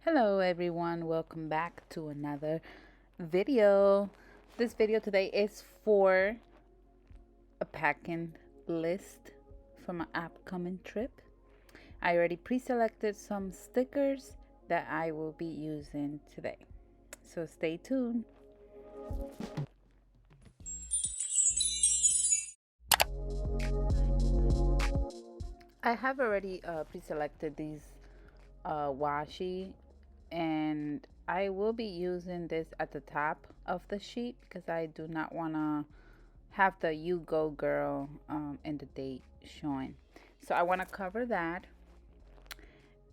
Hello everyone, welcome back to another video. This video today is for a packing list for my upcoming trip. I already pre-selected some stickers that I will be using today. So stay tuned. I have already pre-selected these washi, and I will be using this at the top of the sheet because I do not want to have the "You Go Girl" and the date showing. So I want to cover that,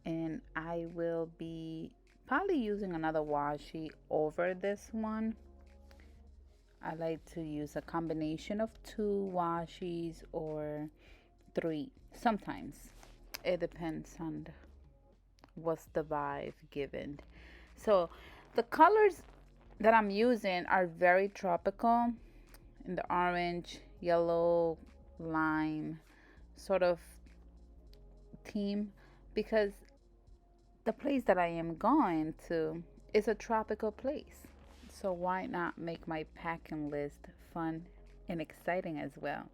and I will be probably using another washi over this one. I like to use a combination of two washis or three. Sometimes it depends on what's the vibe given. So the colors that I'm using are very tropical, in the orange, yellow, lime sort of theme, because the place that I am going to is a tropical place. So why not make my packing list fun and exciting as well?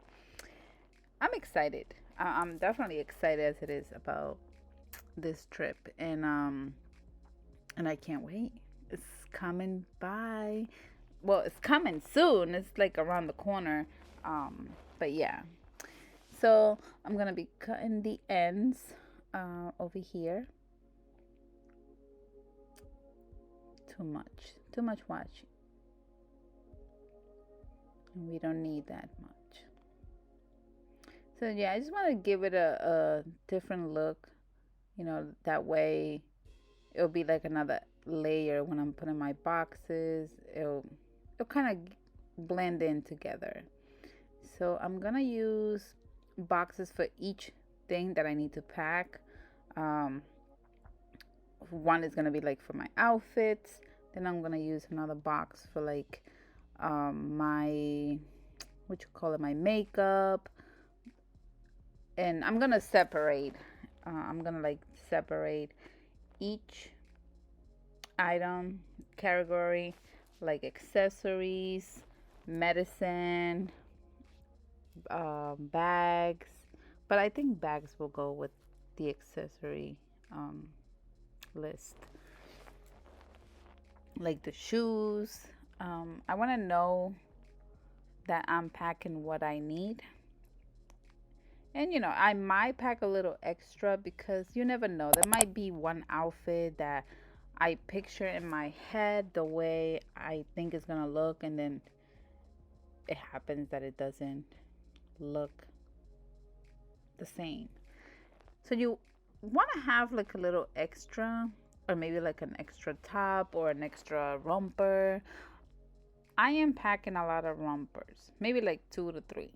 I'm excited. I'm definitely excited as it is about this trip, and I can't wait. It's coming by. Well, it's coming soon. It's like around the corner. But yeah. So I'm gonna be cutting the ends over here. Too much washi. And we don't need that much. So yeah, I just want to give it a different look. That way it'll be like another layer when I'm putting my boxes. It'll kind of blend in together. So I'm gonna use boxes for each thing that I need to pack. Um, One is gonna be like for my outfits. Then I'm gonna use another box for like my what you call it, my makeup. And I'm gonna separate. I'm gonna like separate each item category, like accessories, medicine, bags. But I think bags will go with the accessory list, like the shoes. I want to know that I'm packing what I need. And I might pack a little extra because you never know. There might be one outfit that I picture in my head the way I think it's gonna look, and then it happens that it doesn't look the same. So you want to have like a little extra, or maybe like an extra top or an extra romper. I am packing a lot of rompers, maybe like 2 to 3,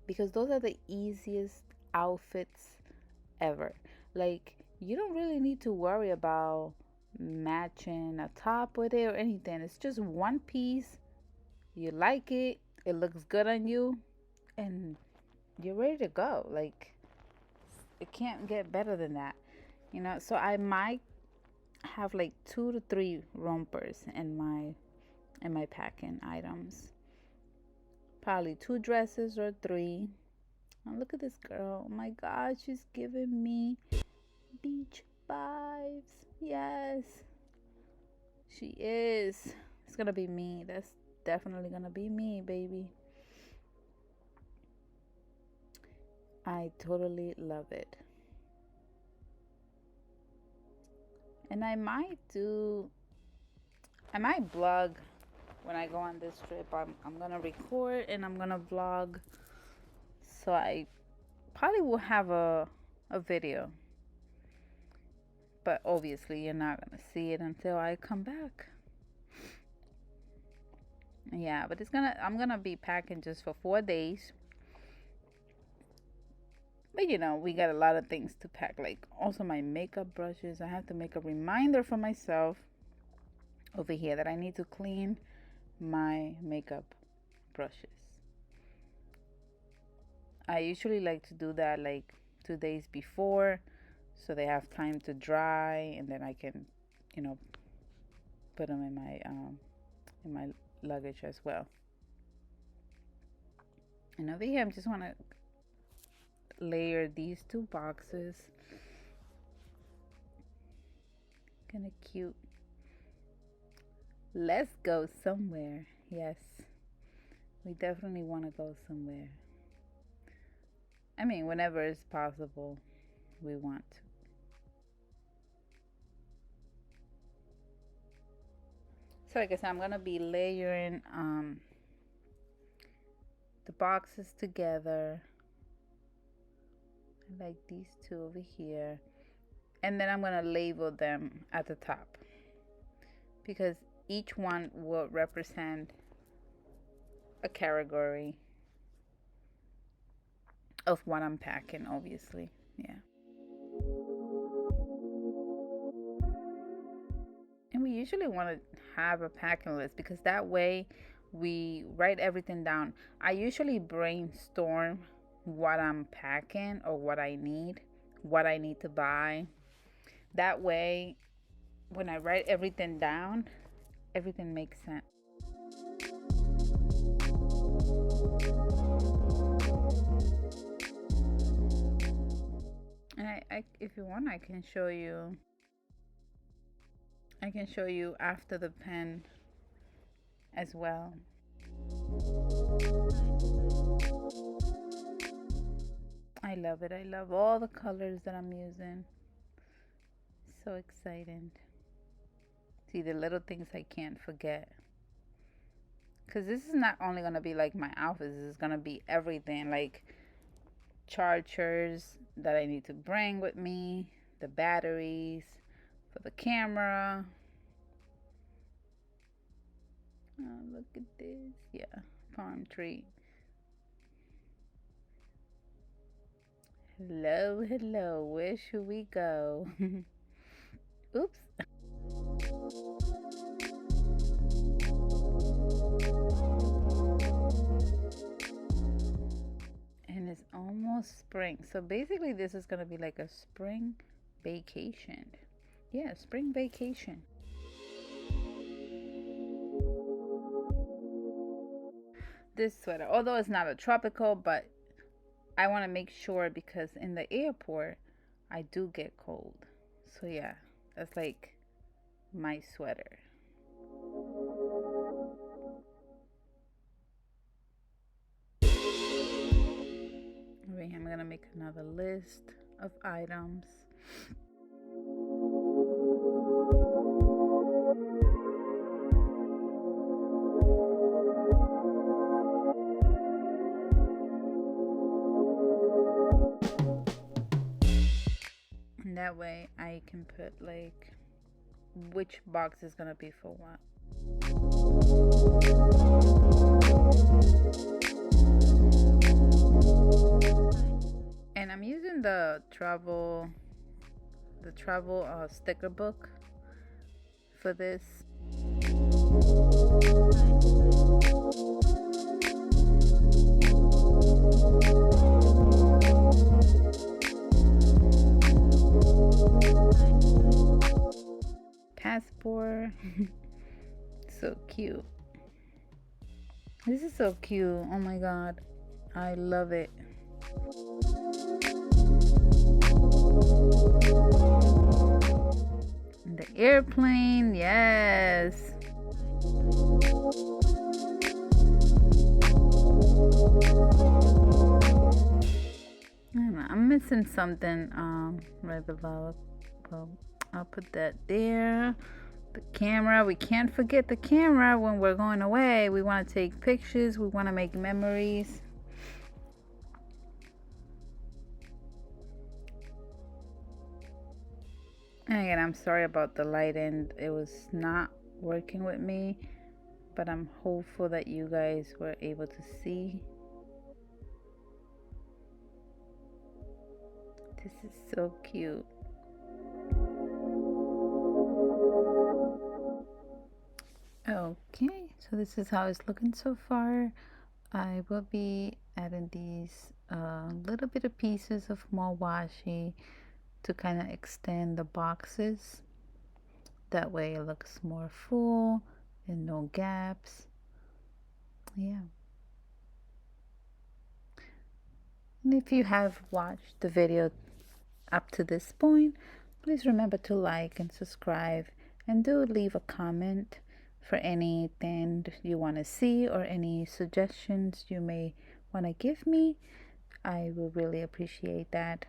because those are the easiest outfits ever. Like, you don't really need to worry about matching a top with it or anything. It's just one piece. You like it, it looks good on you, and you're ready to go. Like, it can't get better than that. So I might have like 2 to 3 rompers in my packing items. Probably 2 dresses or 3. Oh, look at this girl. Oh my god, she's giving me beach vibes. Yes, she is. It's gonna be me. That's definitely gonna be me, baby. I totally love it. And I might vlog when I go on this trip. I'm gonna record and I'm gonna vlog. So I probably will have a video. But obviously you're not gonna see it until I come back. Yeah, but I'm gonna be packing just for 4 days. But we got a lot of things to pack, like also my makeup brushes. I have to make a reminder for myself over here that I need to clean my makeup brushes. I usually like to do that like 2 days before, so they have time to dry, and then I can, you know, put them in my luggage as well. And over here, I just want to layer these two boxes. Kind of cute. Let's go somewhere. Yes, we definitely want to go somewhere. I mean, whenever it's possible, we want to. So like I said, I'm gonna be layering the boxes together. I like these two over here, and then I'm gonna label them at the top, because each one will represent a category of what I'm packing, obviously. Yeah. And we usually want to have a packing list, because that way we write everything down. I usually brainstorm what I'm packing or what I need to buy. That way, when I write everything down, everything makes sense. And if you want, I can show you. I can show you after the pen as well. I love it. I love all the colors that I'm using. So excited. See the little things I can't forget. Because this is not only going to be like my outfits, this is going to be everything. Like chargers that I need to bring with me, the batteries for the camera. Oh, look at this. Yeah, palm tree. Hello, hello. Where should we go? Oops. And it's almost spring. So basically this is going to be like a spring vacation. Yeah, spring vacation. This sweater, although it's not a tropical, but I want to make sure, because in the airport I do get cold. So yeah, that's like my sweater. Over here, I'm gonna make another list of items. And that way I can put like which box is gonna be for what. And I'm using the travel sticker book for this. Passport. So cute. This is so cute. Oh my god, I love it. The airplane, yes. I don't know, I'm missing something right below. Well, I'll put that there. The camera, we can't forget the camera when we're going away. We want to take pictures, we want to make memories. And again, I'm sorry about the lighting, it was not working with me, but I'm hopeful that you guys were able to see. This is so cute. Okay, so this is how it's looking so far. I will be adding these little bit of pieces of more washi to kind of extend the boxes. That way it looks more full and no gaps. Yeah. And if you have watched the video up to this point, please remember to like and subscribe, and do leave a comment for anything you want to see or any suggestions you may want to give me. I will really appreciate that.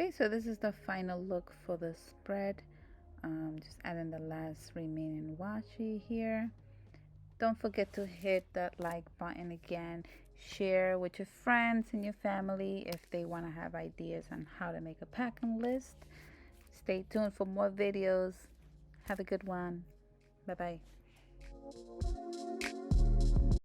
Okay, so this is the final look for the spread. Just adding the last remaining washi here. Don't forget to hit that like button again. Share with your friends and your family if they want to have ideas on how to make a packing list. Stay tuned for more videos. Have a good one. Bye bye.